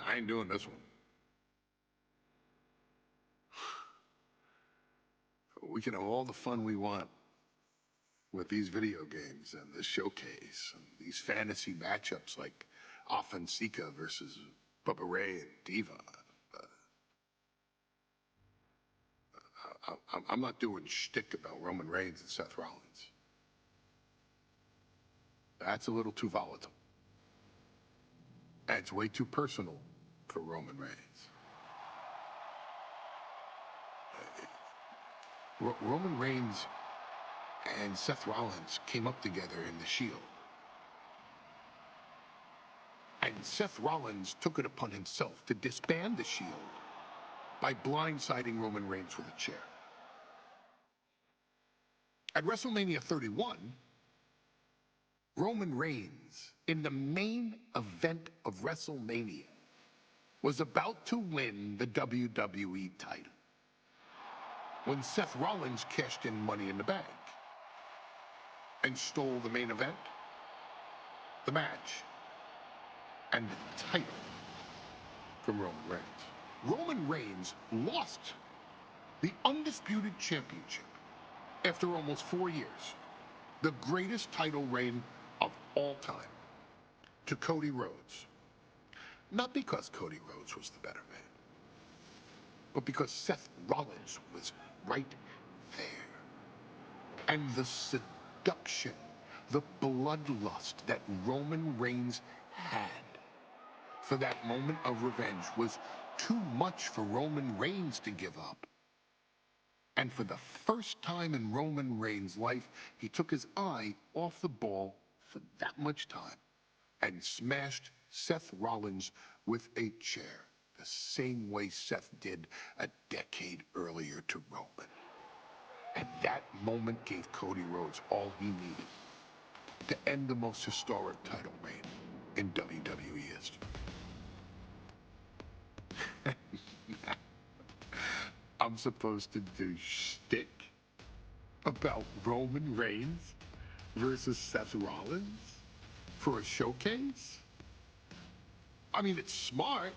I ain't doing this one. We can have all the fun we want with these video games and this showcase and these fantasy matchups like Offensica versus Bubba Ray and Diva. I'm not doing shtick about Roman Reigns and Seth Rollins. That's a little too volatile. That's way too personal for Roman Reigns. Roman Reigns and Seth Rollins came up together in the Shield. And Seth Rollins took it upon himself to disband the Shield by blindsiding Roman Reigns with a chair. At WrestleMania 31, Roman Reigns, in the main event of WrestleMania, was about to win the WWE title when Seth Rollins cashed in Money in the Bank and stole the main event, the match, and the title from Roman Reigns. Roman Reigns lost the undisputed championship after almost 4 years, the greatest title reign of all time, to Cody Rhodes. Not because Cody Rhodes was the better man, but because Seth Rollins was right there. And the seduction, the bloodlust that Roman Reigns had for that moment of revenge was too much for Roman Reigns to give up. And for the first time in Roman Reigns' life, he took his eye off the ball for that much time and smashed Seth Rollins with a chair, the same way Seth did a decade earlier to Roman. And that moment gave Cody Rhodes all he needed to end the most historic title reign in WWE history. I'm supposed to do shtick about Roman Reigns versus Seth Rollins for a showcase? I mean, it's smart,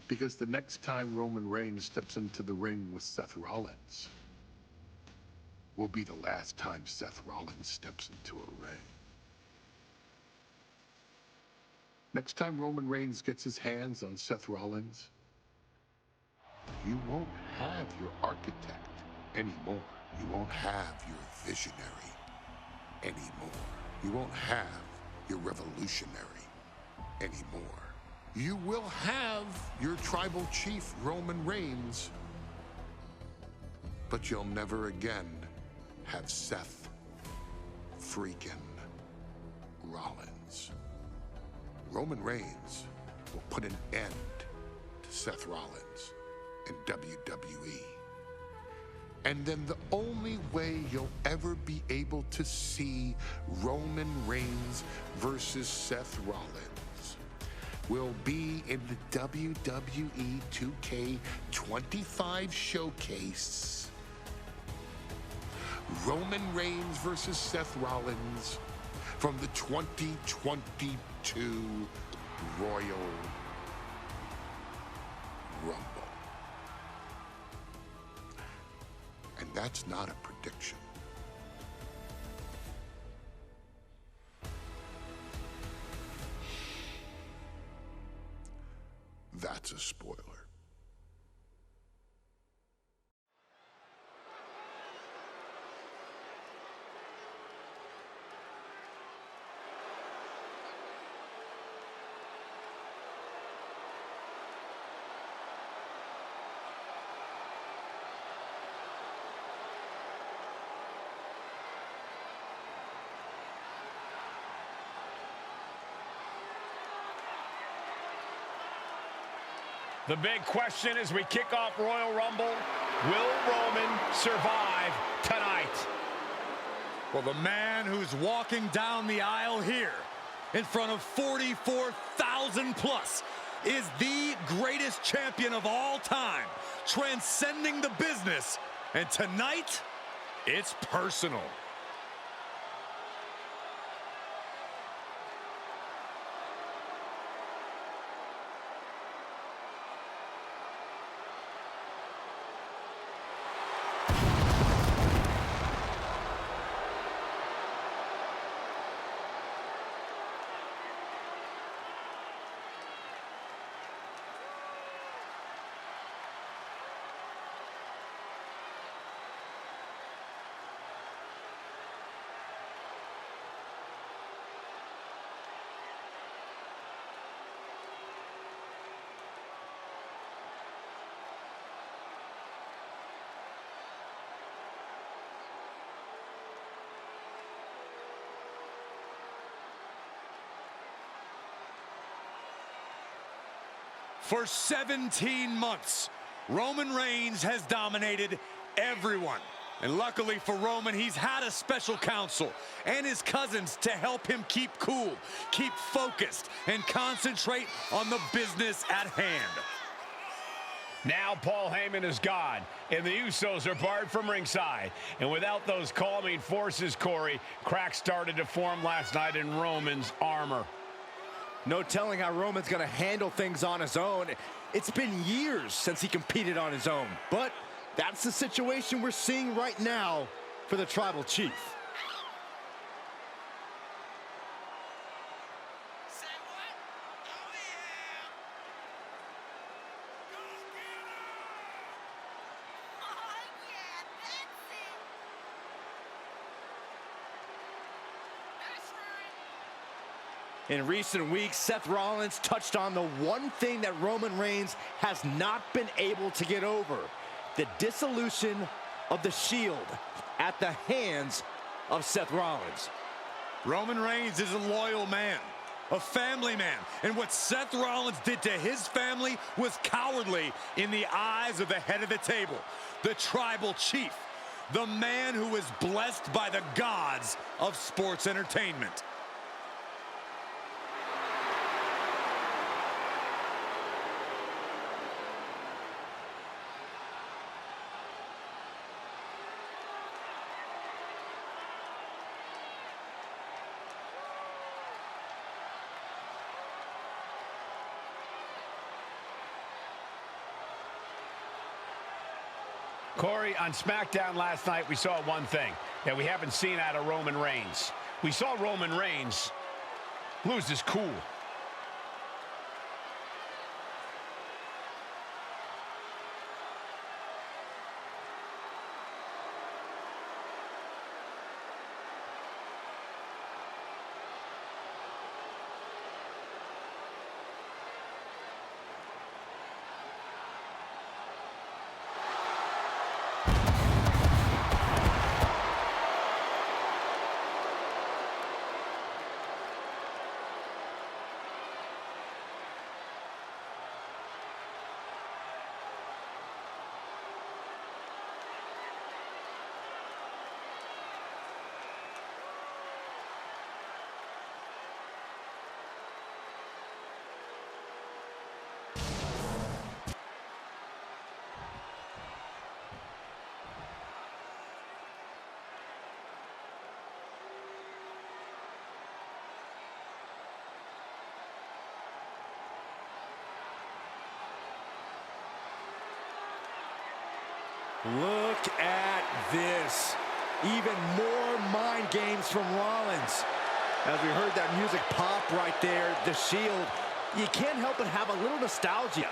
because the next time Roman Reigns steps into the ring with Seth Rollins will be the last time Seth Rollins steps into a ring. Next time Roman Reigns gets his hands on Seth Rollins, you won't have your architect anymore. You won't have your visionary anymore. You won't have your revolutionary anymore. You will have your tribal chief, Roman Reigns, but you'll never again have Seth freaking Rollins. Roman Reigns will put an end to Seth Rollins in WWE. And then the only way you'll ever be able to see Roman Reigns versus Seth Rollins will be in the WWE 2K25 showcase. Roman Reigns versus Seth Rollins from the 2022 Royal Rumble. And that's not a prediction. That's a spoiler. The big question as we kick off Royal Rumble, will Roman survive tonight? Well, the man who's walking down the aisle here in front of 44,000 plus is the greatest champion of all time, transcending the business. And tonight, it's personal. For 17 months, Roman Reigns has dominated everyone. And luckily for Roman, he's had a special counsel and his cousins to help him keep cool, keep focused, and concentrate on the business at hand. Now Paul Heyman is gone, and the Usos are barred from ringside. And without those calming forces, Corey, cracks started to form last night in Roman's armor. No telling how Roman's going to handle things on his own. It's been years since he competed on his own, but that's the situation we're seeing right now for the Tribal Chief. In recent weeks, Seth Rollins touched on the one thing that Roman Reigns has not been able to get over: the dissolution of the Shield at the hands of Seth Rollins. Roman Reigns is a loyal man, a family man, and what Seth Rollins did to his family was cowardly in the eyes of the head of the table, the Tribal Chief, the man who is blessed by the gods of sports entertainment. Corey, on SmackDown last night, we saw one thing that we haven't seen out of Roman Reigns. We saw Roman Reigns lose his cool. Look at this. Even more mind games from Rollins. As we heard that music pop right there, the Shield, you can't help but have a little nostalgia.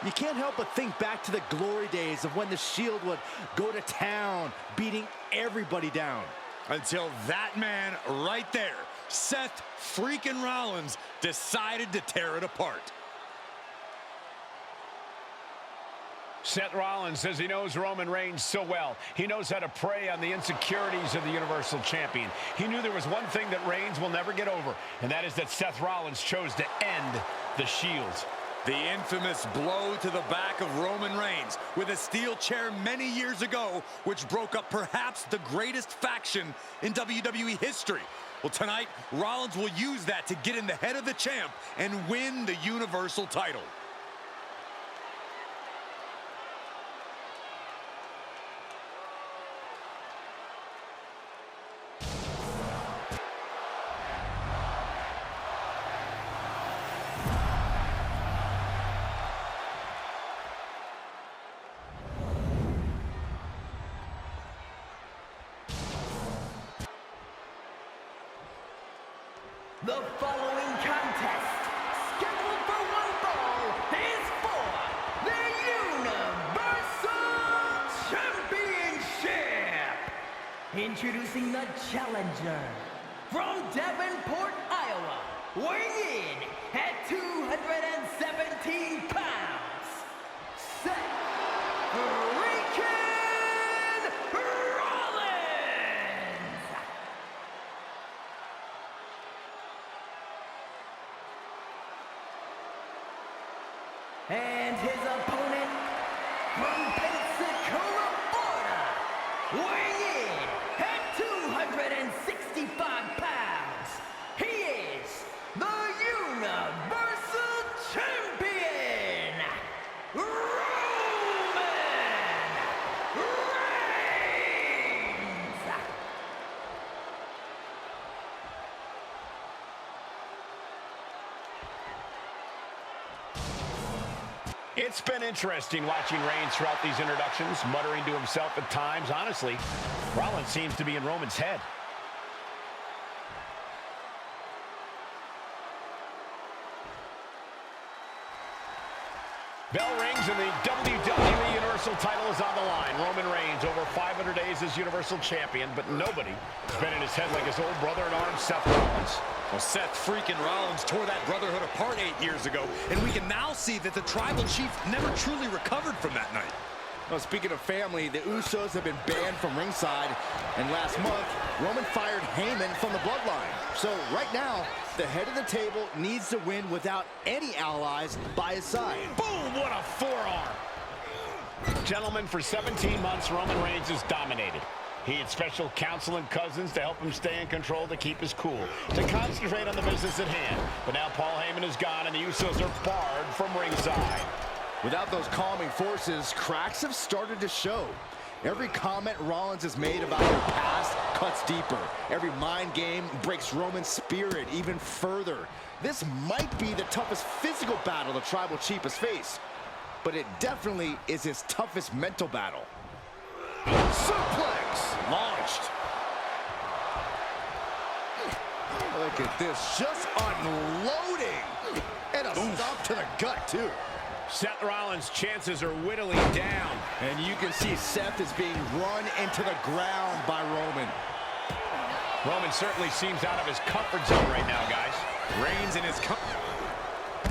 You can't help but think back to the glory days of when the Shield would go to town, beating everybody down. Until that man right there, Seth freaking Rollins, decided to tear it apart. Seth Rollins says he knows Roman Reigns so well. He knows how to prey on the insecurities of the Universal Champion. He knew there was one thing that Reigns will never get over, and that is that Seth Rollins chose to end the Shield. The infamous blow to the back of Roman Reigns with a steel chair many years ago, which broke up perhaps the greatest faction in WWE history. Well, tonight, Rollins will use that to get in the head of the champ and win the Universal title. The following contest, scheduled for one fall, is for the Universal Championship. Introducing the challenger from Davenport, Iowa, weighing in at 217 pounds, Seth freaking Rollins. And his opponent from Pensacola, Florida, weighing in at 265 pounds, he is the Universal Champion, Roman Reigns! It's been interesting watching Reigns throughout these introductions, muttering to himself at times. Honestly, Rollins seems to be in Roman's head. Bell rings and the WWE Universal title is on the line. Roman Reigns, over 500 days as Universal Champion, but nobody has been in his head like his old brother-in-arms, Seth Rollins. Well, Seth freaking Rollins tore that brotherhood apart 8 years ago, and we can now see that the Tribal Chief never truly recovered from that night. Well, speaking of family, the Usos have been banned from ringside, and last month, Roman fired Heyman from the bloodline. So right now, the head of the table needs to win without any allies by his side. Boom, what a forearm. Gentlemen, for 17 months, Roman Reigns has dominated. He had special counsel and cousins to help him stay in control, to keep his cool, to concentrate on the business at hand. But now Paul Heyman is gone, and the Usos are barred from ringside. Without those calming forces, cracks have started to show. Every comment Rollins has made about their past cuts deeper. Every mind game breaks Roman's spirit even further. This might be the toughest physical battle the Tribal Chief has faced, but it definitely is his toughest mental battle. Suplex launched. Look at this, just unloading. And a stop to the gut, too. Seth Rollins' chances are whittling down. And you can see Seth is being run into the ground by Roman. Roman certainly seems out of his comfort zone right now, guys. Reigns in his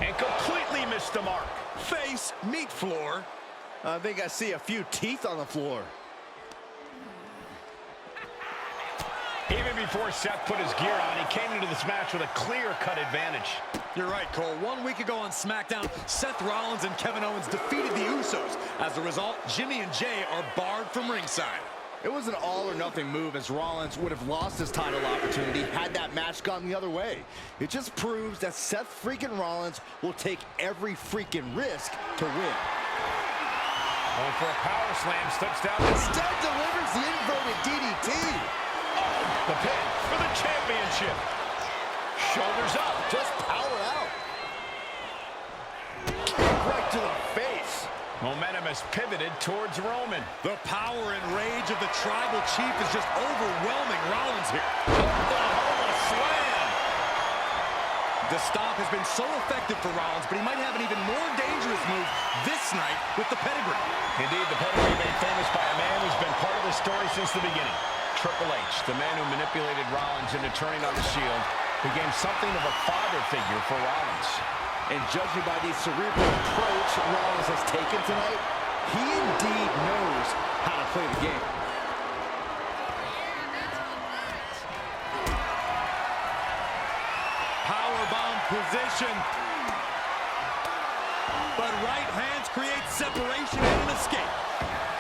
and completely missed the mark. face, meat floor. I think I see a few teeth on the floor. Even before Seth put his gear on, he came into this match with a clear-cut advantage. You're right, Cole. 1 week ago on SmackDown, Seth Rollins and Kevin Owens defeated the Usos. As a result, Jimmy and Jay are barred from ringside. It was an all-or-nothing move, as Rollins would have lost his title opportunity had that match gone the other way. It just proves that Seth freaking Rollins will take every freaking risk to win. Going for a power slam, steps down. Instead delivers the inverted DDT. The pin for the championship. Shoulders up. Just power out. Kick right to the face. Momentum has pivoted towards Roman. The power and rage of the Tribal Chief is just overwhelming Rollins here. Oklahoma slam. The stop has been so effective for Rollins, but he might have an even more dangerous move this night with the pedigree. Indeed, the pedigree made famous by a man who's been part of the story since the beginning. Triple H, the man who manipulated Rollins into turning on the Shield, became something of a father figure for Rollins. And judging by the cerebral approach Rollins has taken tonight, he indeed knows how to play the game. Powerbomb position. But right hands create separation and an escape.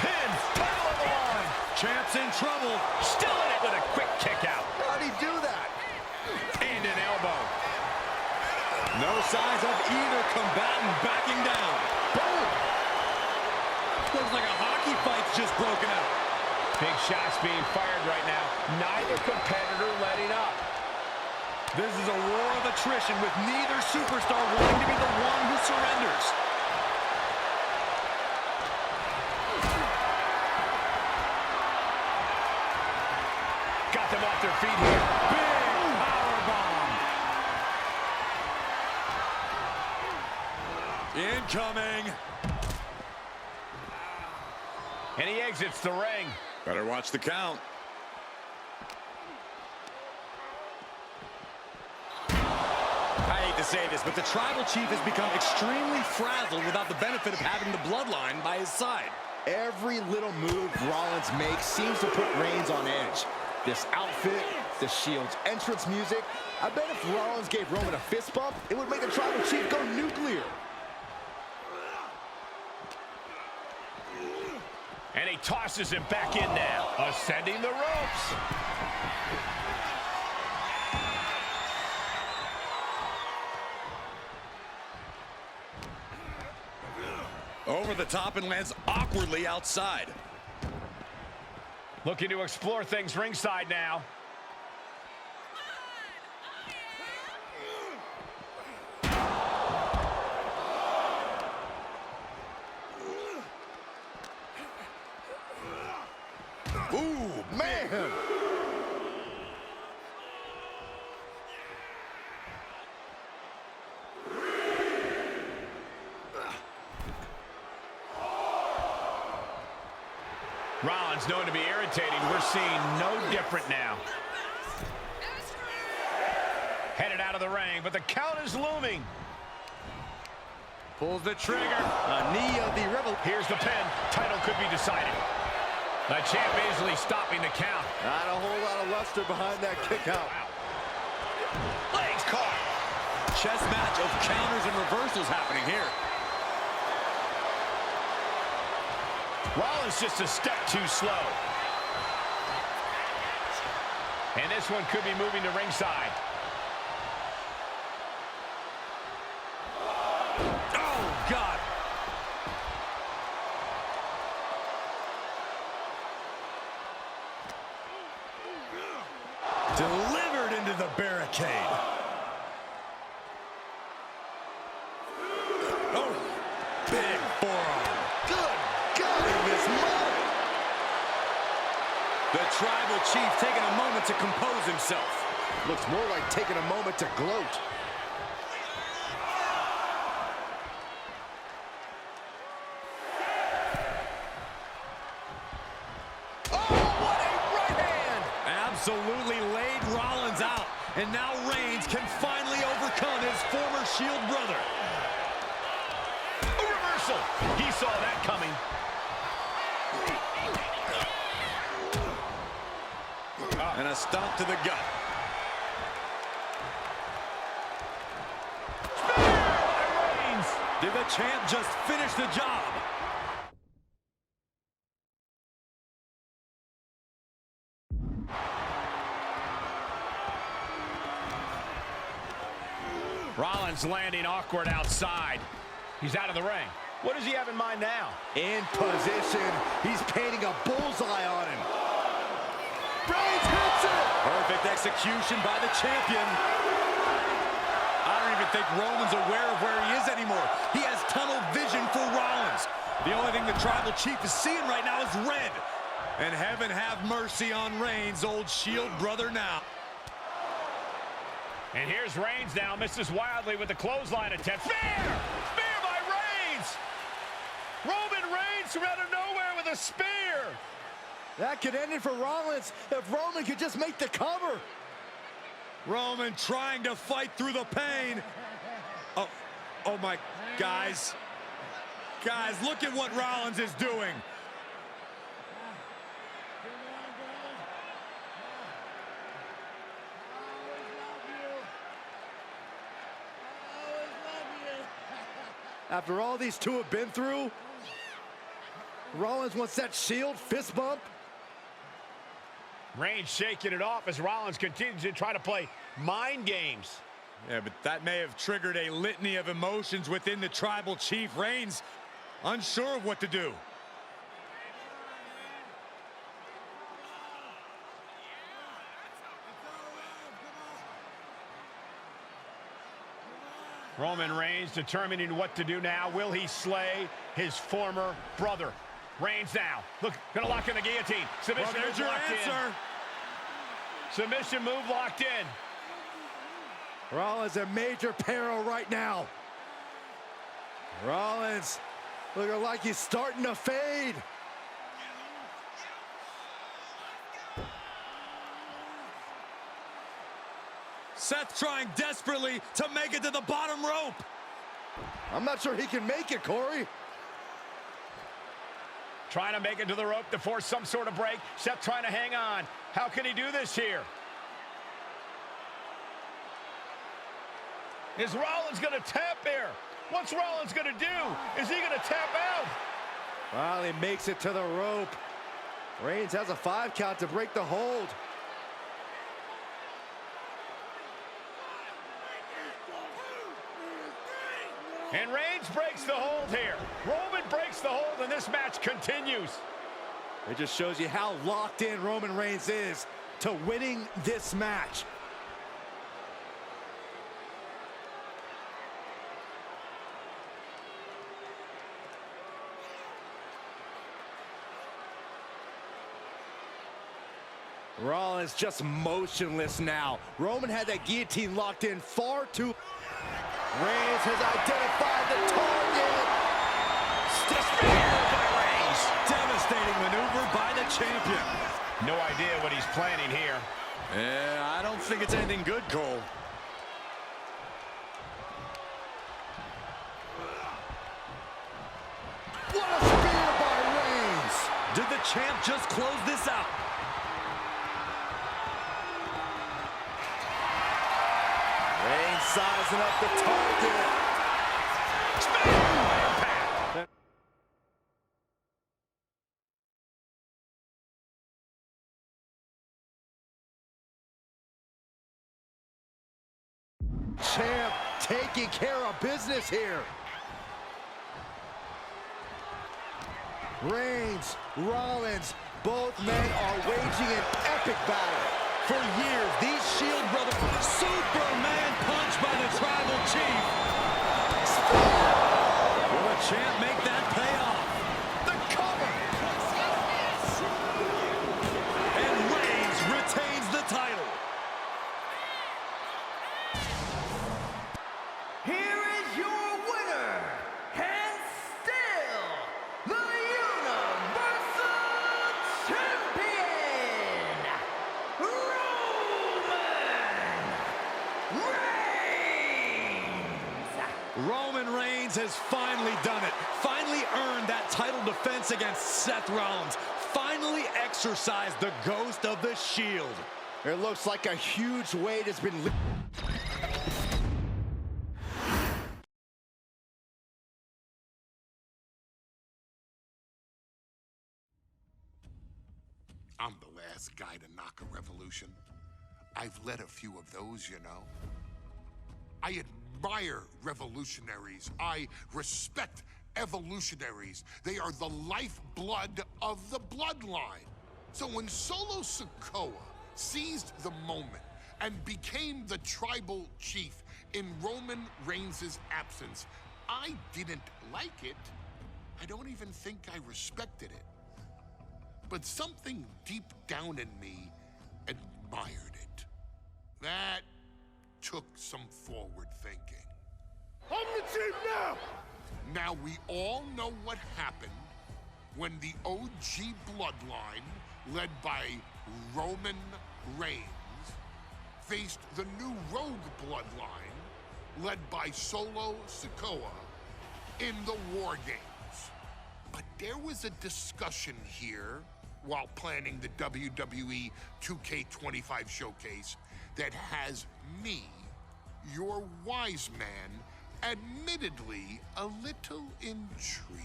Pin, title on the line. Champ's in trouble. Still in it with a quick kick out. How'd he do that? And an elbow. No signs of either combatant backing down. Boom! Looks like a hockey fight's just broken out. Big shots being fired right now. Neither competitor letting up. This is a war of attrition with neither superstar wanting to be the one who surrenders. Got them off their feet here. Big powerbomb. Incoming. And he exits the ring. Better watch the count. I hate to say this, but the Tribal Chief has become extremely frazzled without the benefit of having the bloodline by his side. Every little move Rollins makes seems to put Reigns on edge. This outfit, the Shield's entrance music. I bet if Rollins gave Roman a fist bump, it would make the Tribal Chief go nuclear. And he tosses him back in now. Ascending the ropes. Over the top and lands awkwardly outside. Looking to explore things ringside now. Ooh, man! Rollins known to be irritating. We're seeing no different now. Headed out of the ring, but the count is looming. Pulls the trigger. A knee of the rebel. Here's the pin. Title could be decided. The champ easily stopping the count. Not a whole lot of luster behind that kick out. Legs caught. Chess match of counters and reversals happening here. Rollins just a step too slow. And this one could be moving to ringside. Oh, God. Delivered into the barricade. Oh, big forearm. Good God in this moment. The Tribal Chief taking a moment to compose himself. Looks more like taking a moment to gloat. Absolutely laid Rollins out. And now Reigns can finally overcome his former Shield brother. A reversal. He saw that coming. And a stomp to the gut. Reigns. Did the champ just finish the job? Rollins landing awkward outside. He's out of the ring. What does he have in mind now? In position. He's painting a bullseye on him. Reigns hits it! Perfect execution by the champion. I don't even think Roman's aware of where he is anymore. He has tunnel vision for Rollins. The only thing the Tribal Chief is seeing right now is red. And heaven have mercy on Reigns, old Shield brother now. And here's Reigns now, misses wildly with the clothesline attempt. Spear! Spear by Reigns! Roman Reigns from out of nowhere with a spear! That could end it for Rollins if Roman could just make the cover. Roman trying to fight through the pain. Oh my, guys. Guys, look at what Rollins is doing. After all these two have been through, Rollins wants that Shield fist bump. Reigns shaking it off as Rollins continues to try to play mind games. Yeah, but that may have triggered a litany of emotions within the Tribal Chief. Reigns unsure of what to do. Roman Reigns determining what to do now. Will he slay his former brother? Reigns now. Look, gonna lock in the guillotine. Submission Well, there's move your locked answer. in. Submission move locked in. Rollins in major peril right now. Rollins looking like he's starting to fade. Seth trying desperately to make it to the bottom rope. I'm not sure he can make it, Corey. Trying to make it to the rope to force some sort of break. Seth trying to hang on. How can he do this here? Is Rollins going to tap here? What's Rollins going to do? Is he going to tap out? Finally makes it to the rope. Reigns has a 5 count to break the hold. And Reigns breaks the hold here. Roman breaks the hold, and this match continues. It just shows you how locked in Roman Reigns is to winning this match. Rollins just motionless now. Roman had that guillotine locked in far too. Reigns has identified the target. Spear by Reigns. Devastating maneuver by the champion. No idea what he's planning here. Yeah, I don't think it's anything good, Cole. What a spear by Reigns. Did the champ just close this out? Reigns sizing up the target. Champ taking care of business here. Reigns, Rollins, both men are waging an epic battle. For years, these Shield brothers, Superman punch by the tribal chief. Will the champ make that pay off? The cover. And Reigns retains the title. Here is your winner, and still the Universal Champion, Roman Reigns has finally done it. Finally earned that title defense against Seth Rollins. Finally exercised the ghost of the Shield. It looks like a huge weight has been lifted. I'm the last guy to knock a revolution. I've led a few of those, you know. I admire revolutionaries. I respect evolutionaries. They are the lifeblood of the bloodline. So when Solo Sikoa seized the moment and became the tribal chief in Roman Reigns' absence, I didn't like it. I don't even think I respected it. But something deep down in me admired it. That took some forward thinking. I'm the chief now! Now we all know what happened when the OG bloodline, led by Roman Reigns, faced the new rogue bloodline, led by Solo Sikoa, in the War Games. But there was a discussion here while planning the WWE 2K25 showcase that has me, your wise man, admittedly a little intrigued.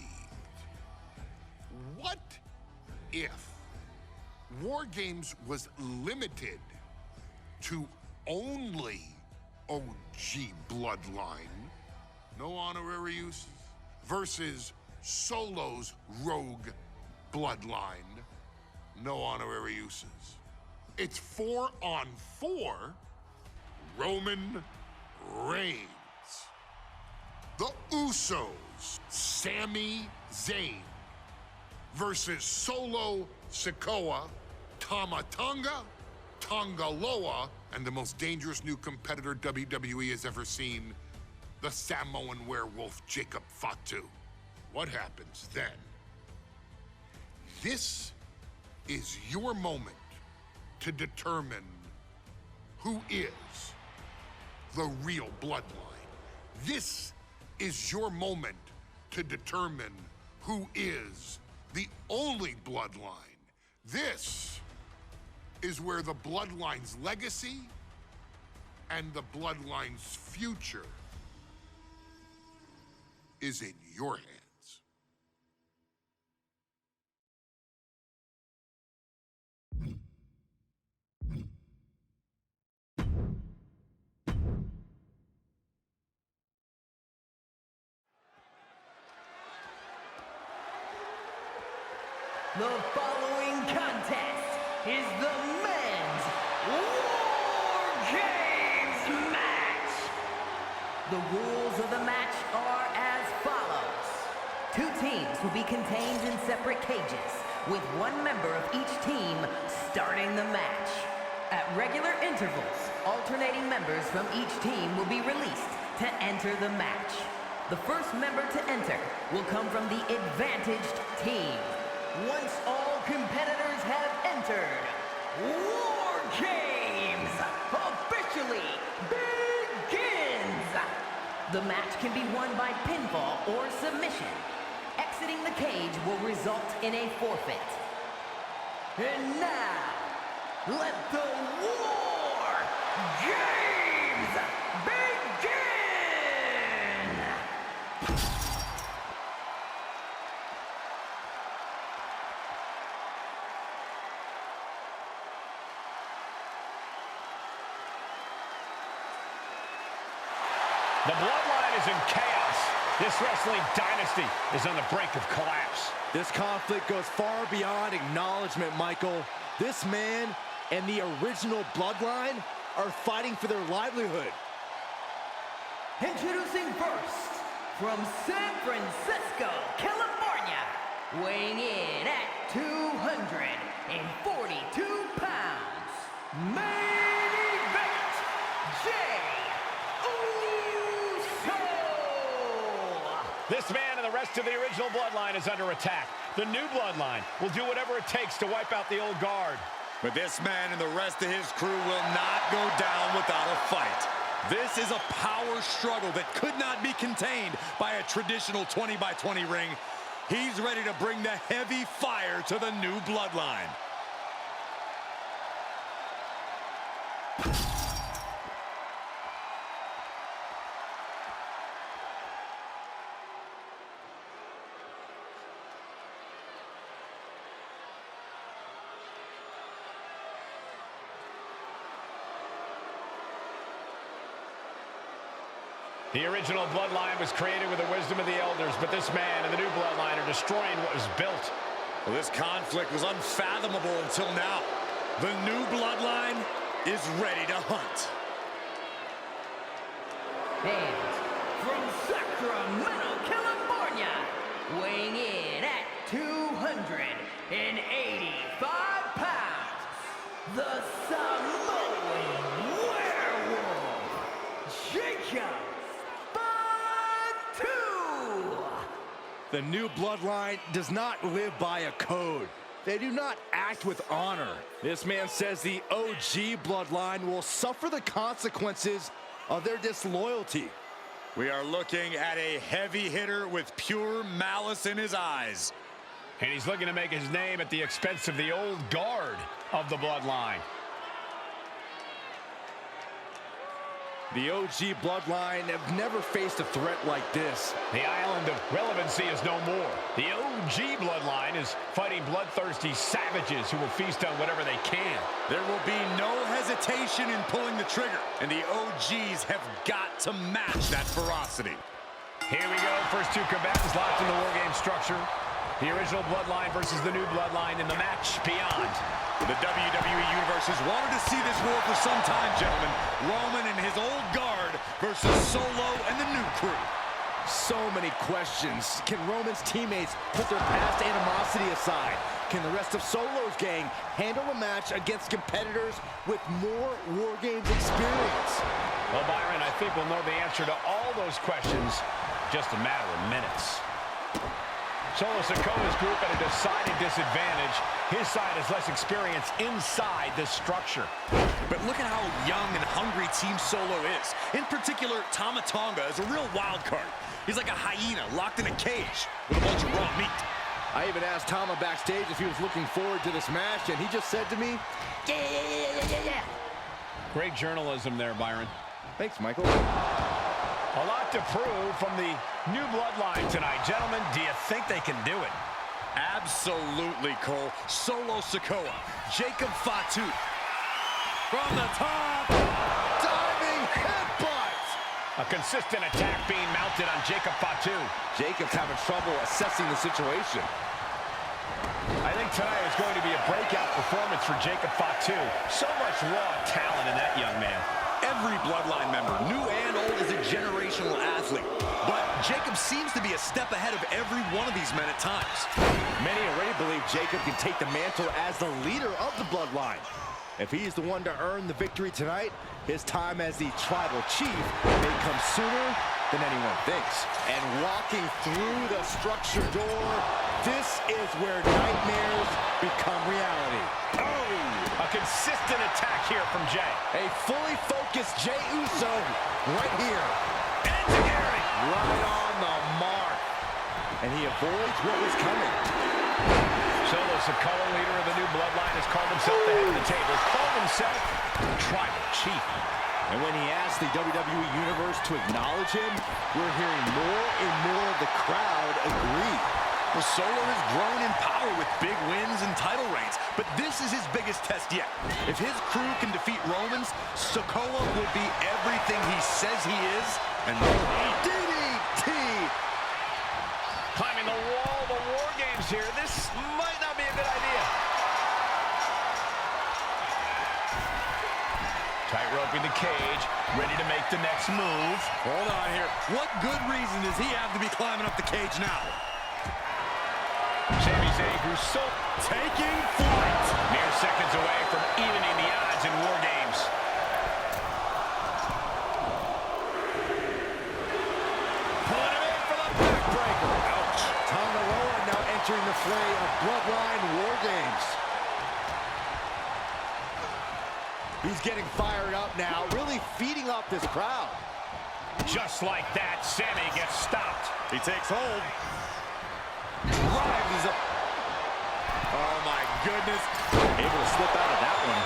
What if War Games was limited to only OG bloodline, no honorary uses, versus Solo's rogue bloodline, no honorary uses? It's 4-on-4 Roman Reigns. The Usos, Sami Zayn, versus Solo Sikoa, Tama Tonga, Tonga Loa, and the most dangerous new competitor WWE has ever seen, the Samoan werewolf Jacob Fatu. What happens then? This is your moment to determine who is the real bloodline. This is your moment to determine who is the only bloodline. This is where the bloodline's legacy and the bloodline's future is in your hands. The following contest is the men's War Games match. The rules of the match are as follows. 2 teams will be contained in separate cages, with 1 member of each team starting the match. At regular intervals, alternating members from each team will be released to enter the match. The first member to enter will come from the advantaged team. Once all competitors have entered, War Games officially begins! The match can be won by pinfall or submission. Exiting the cage will result in a forfeit. And now, let the War Games begin! The bloodline is in chaos. This wrestling dynasty is on the brink of collapse. This conflict goes far beyond acknowledgement, Michael. This man and the original bloodline are fighting for their livelihood. Introducing first, from San Francisco, California, weighing in at 242 pounds, main event, Jey Uso! This man and the rest of the original bloodline is under attack. The new bloodline will do whatever it takes to wipe out the old guard. But this man and the rest of his crew will not go down without a fight. This is a power struggle that could not be contained by a traditional 20-by-20 ring. He's ready to bring the heavy fire to the new bloodline. The original bloodline was created with the wisdom of the elders, but this man and the new bloodline are destroying what was built. Well, this conflict was unfathomable until now. The new bloodline is ready to hunt. And from Sacramento, California, weighing in at 285 pounds, the Samoan werewolf, Jacob. The new bloodline does not live by a code. They do not act with honor. This man says the OG bloodline will suffer the consequences of their disloyalty. We are looking at a heavy hitter with pure malice in his eyes. And he's looking to make his name at the expense of the old guard of the bloodline. The OG bloodline have never faced a threat like this. The island of relevancy is no more. The OG bloodline is fighting bloodthirsty savages who will feast on whatever they can. There will be no hesitation in pulling the trigger, and the OGs have got to match that ferocity. Here we go. First 2 combatants locked in the War Game structure. The original bloodline versus the new bloodline in the match beyond. The WWE Universe has wanted to see this war for some time, gentlemen. Roman and his old guard versus Solo and the new crew. So many questions. Can Roman's teammates put their past animosity aside? Can the rest of Solo's gang handle a match against competitors with more War Games experience? Well, Byron, I think we'll know the answer to all those questions just a matter of minutes. Solo Sikoa's group at a decided disadvantage. His side has less experience inside this structure. But look at how young and hungry Team Solo is. In particular, Tama Tonga is a real wild card. He's like a hyena locked in a cage with a bunch of raw meat. I even asked Tama backstage if he was looking forward to this match, and he just said to me, yeah. Great journalism there, Byron. Thanks, Michael. A lot to prove from the new bloodline tonight. Gentlemen, do you think they can do it? Absolutely, Cole. Solo Sikoa, Jacob Fatu. From the top, diving headbutt. A consistent attack being mounted on Jacob Fatu. Jacob's having trouble assessing the situation. I think tonight is going to be a breakout performance for Jacob Fatu. So much raw talent in that young man. Every bloodline member, new and old, is a generational athlete. But Jacob seems to be a step ahead of every one of these men at times. Many already believe Jacob can take the mantle as the leader of the bloodline. If he's the one to earn the victory tonight, his time as the tribal chief may come sooner than anyone thinks. And walking through the structure door, this is where nightmares become reality. Oh, a consistent attack here from Jay. A fully focused Jey Uso right here. Enzuigiri. Right on the mark. And he avoids what was coming. Solo Sikoa, leader of the new bloodline, has called himself the head of the table. Called himself the tribal chief. And when he asked the WWE Universe to acknowledge him, we're hearing more and more of the crowd agree. Well, Solo has grown in power with big wins and title reigns, but this is his biggest test yet. If his crew can defeat Romans, Sikoa will be everything he says he is, and DDT! Climbing the wall, the War Games here. This might not be a good idea. Tight roping the cage, ready to make the next move. Hold on here. What good reason does he have to be climbing up the cage now? Sami Zayn grew so Taking flight. mere seconds away from evening the odds in War Games. Pulling him in for the backbreaker. Ouch. Tonga Loa now entering the fray of Bloodline War Games. He's getting fired up now, really feeding off this crowd. Just like that, Sami gets stopped. He takes hold. Rises up. Oh, my goodness. Able to slip out of that one.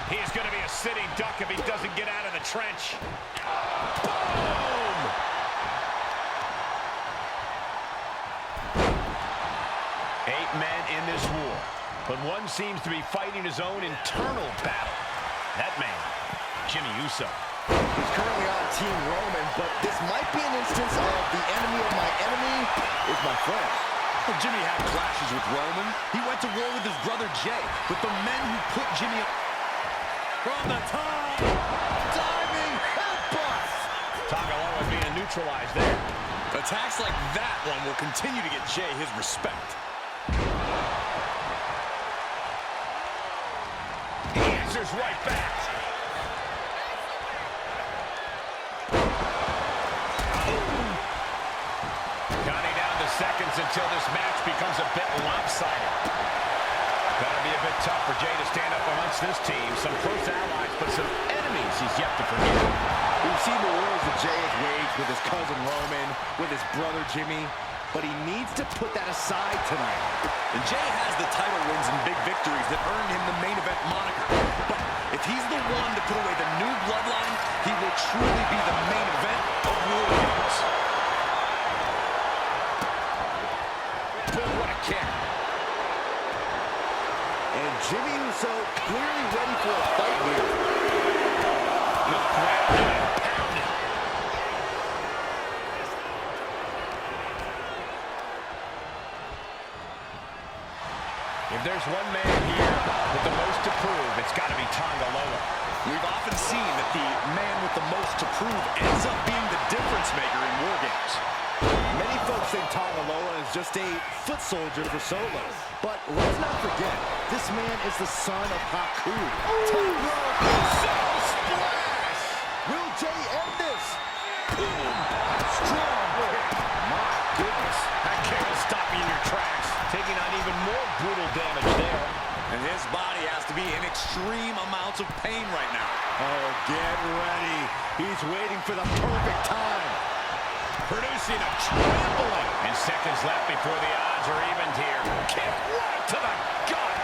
He's going to be a sitting duck if he doesn't get out of the trench. Boom! 8 men in this war, but one seems to be fighting his own internal battle. That man, Jimmy Uso. He's currently on Team Roman, but this might be an instance of the enemy of my enemy is my friend. Well, Jimmy had clashes with Roman. He went to war with his brother Jay, but the men who put Jimmy up from the top, diving headbutts. Tonga Loa being neutralized there. Attacks like that one will continue to get Jay his respect. He answers right back. Counting down the seconds until this match becomes a bit lopsided. Gonna be a bit tough for Jay to stand up amongst this team. Some close allies, but some enemies he's yet to forget. We've seen the wars that Jay has waged with his cousin Roman, with his brother Jimmy, but he needs to put that aside tonight. And Jay has the title wins and big victories that earned him the main event moniker. But if he's the one to put away the new bloodline, he will truly be the main event of War Games. Boom, what a kick. And Jimmy Uso clearly ready for a fight here. The ground and pounding. If there's one man here with the most to prove, it's got to be Tonga Loa. We've often seen that the man with the most to prove ends up being the difference maker in War Games. Many folks think Tonga Loa is just a foot soldier for Solo. But let's not forget, this man is the son of Haku. Top rope, Uso splash! Will Jay end this? Boom! Strong kick. My goodness. That kick will stop you in your tracks, taking on even more brutal damage there. And his body has to be in extreme amounts of pain right now. Oh, get ready. He's waiting for the perfect time. Producing a trampling. And seconds left before the odds are evened here. Kick right to the gut.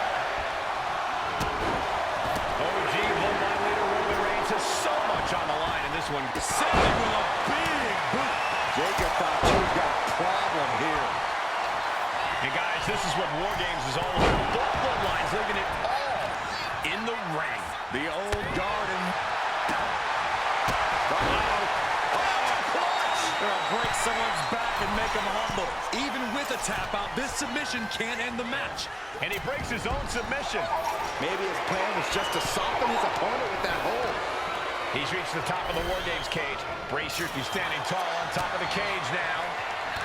OG Bloodline leader Roman Reigns has so much on the line in this one. Sending with a big boot. Jacob Fatu's got a problem here. And guys, this is what War Games is all about. Both bloodlines leaving it all in the ring. The old guard and Uh-oh. clutch. Breaks someone's back and make them humble. Even with a tap out, this submission can't end the match. And he breaks his own submission. Maybe his plan was just to soften his opponent with that hold. He's reached the top of the War Games cage. Brace your, he's standing tall on top of the cage now.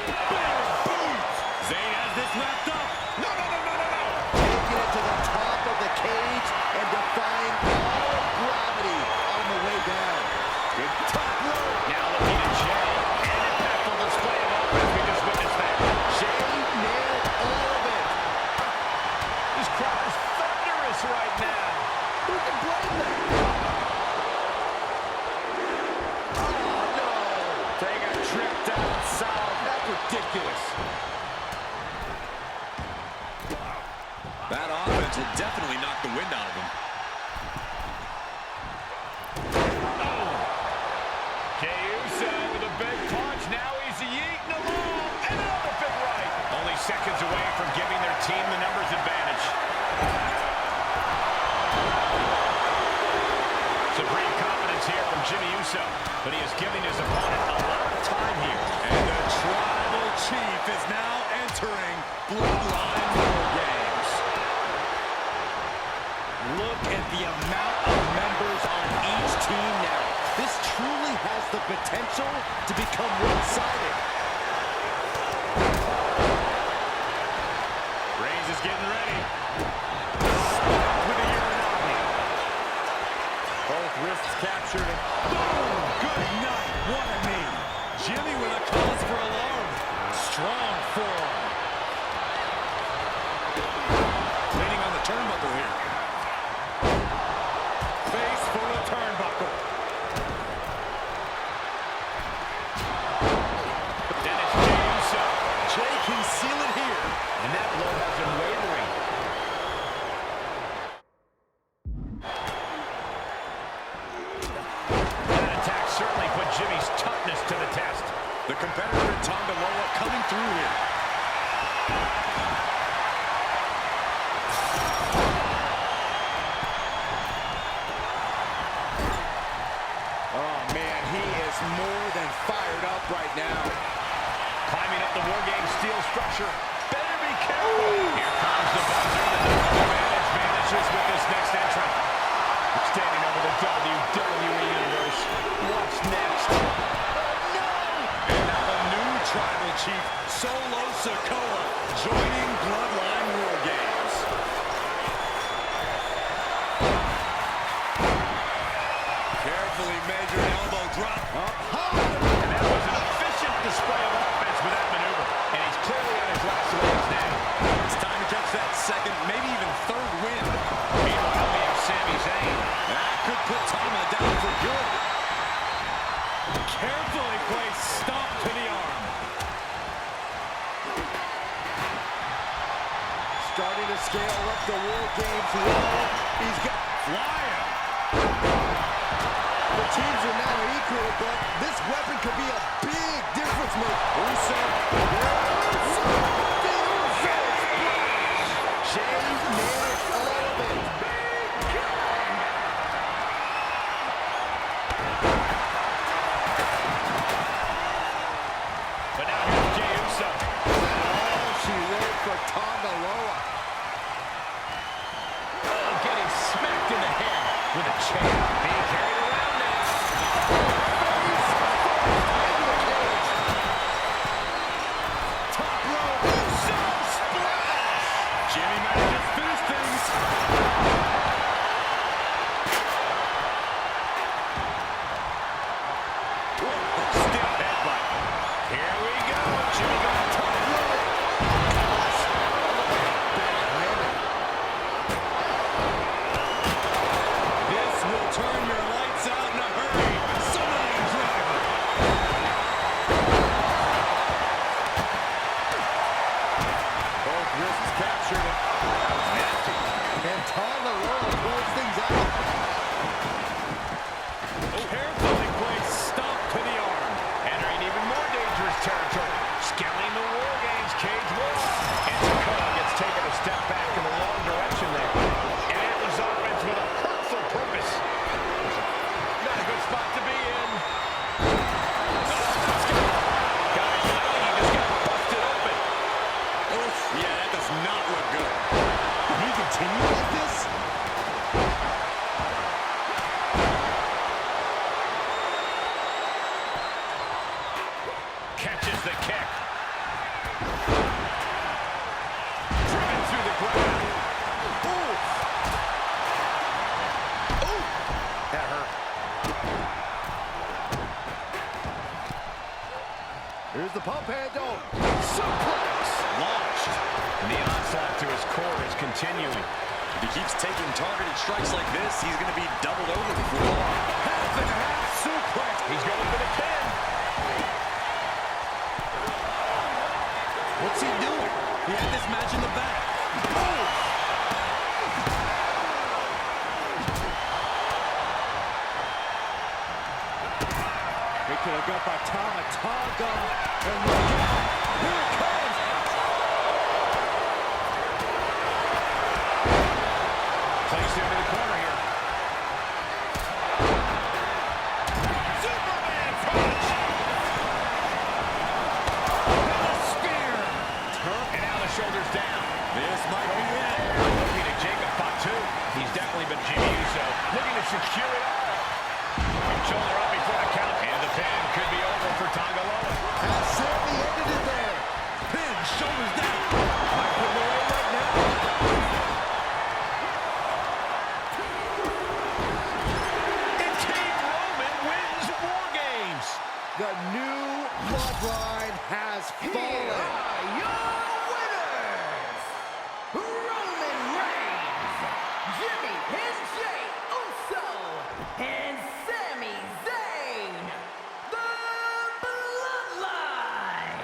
Big boot! Zayn has this wrapped up. No, no, no, no, no, no! Taking it to the top of the cage and defying all gravity on the way down. Good top rope. Now looking at Jay. An impactful display of offense we just witnessed there. Jay nailed all of it. This crowd is thunderous right now. Who can blame them? Oh, no. Take a trip down south. That's ridiculous. That offense will definitely knock the wind out of him. With a big punch. Now he's yeeting along. And another big right. Only seconds away from giving their team the numbers advantage. Supreme confidence here from Jimmy Uso. But he is giving his opponent a lot of time here. And the Tribal Chief is now entering Bloodline War Games. Look at the amount of members on each team now. This truly has the potential to become one-sided. Reigns is getting ready. Stuck with a Uranagi. Both wrists captured. Boom! Good night. What a knee. Jimmy with a cause for alarm. Strong forearm. Leaning on the turnbuckle here. Face full of turnbuckle. Jay can seal it here. And that blow has him wavering. That attack certainly put Jimmy's toughness to the test. The competitor Tonga Loa coming through here. Oh, man, he is more than fired up right now. Climbing up the War Games steel structure. Better be careful. Here comes the buzzer. The advantage vanishes with this next entrant. Standing over the WWE Universe. What's next? And now the new Tribal Chief, Solo Sikoa, joining Bloodline War Games. Carefully measured elbow drop. And that was an efficient display of offense with that maneuver. And he's clearly on his last legs now. It's time to catch that second, maybe even third win. Meanwhile, we have Sami Zayn. That could put Tama down for good. Carefully placed stomp to the arm. Starting to scale up the War Games wall. He's got Flyer. the teams are now equal, but this weapon could be a big difference maker. Uso. Jay nailed all of it. But now here's Jey Uso. Oh, she wrote for Tonga Loa. Oh, getting smacked in the head with a chair. Being carried around now. Top rope. Uso splash. Jimmy manages to finish things. Stiff headbutt. Here we go. Jimmy got a top rope. This will turn your lights out in a hurry. Sunline driver. Both wrists captured. Nasty. And Tonga Loa pulls things out. Carefully placed stomp to the arm. Entering even more dangerous territory. Scaling the War Games cage wall. And Sikoa gets taken a step back in the wrong direction there. And it was offense with a hurtful purpose. Not a good spot to be in. Oh, got the kick. Driven through the ground. Ooh. Ooh. That hurt. Here's the pump handle. Suplex. Launched. And the onslaught to his core is continuing. If he keeps taking targeted strikes like this, he's going to be doubled over before long. Half and half suplex. He's going for the pin. What's he doing? He had this match in the bag. Oh. Right to the gut by Tama Tonga. And look out. Here it comes. Placed him in the corner here. Superman punch! And a spear. And now the shoulders down. This might be it. Looking at Jacob Fatu. He's definitely been Jimmy Uso. Looking to secure it all. Shoulder up before the count. And the pin could be over for Tonga Loa. Has Sammy ended it there? Pin, shoulders down. Might put him away right now. And King Roman wins War Games. The new bloodline has fallen. Your winners, Roman Reigns, Jimmy and Jey Uso, and Sami Zayn, the Bloodline.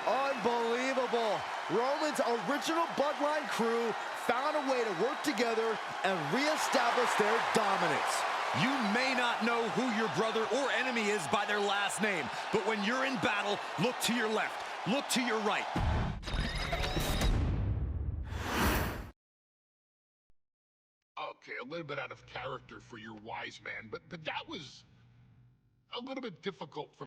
Unbelievable. Roman's original bloodline crew found a way to work together and reestablish their dominance. You may not know who your brother or enemy is by their last name, but when you're in battle, look to your left, look to your right. Okay, a little bit out of character for your wise man, but that was a little bit difficult for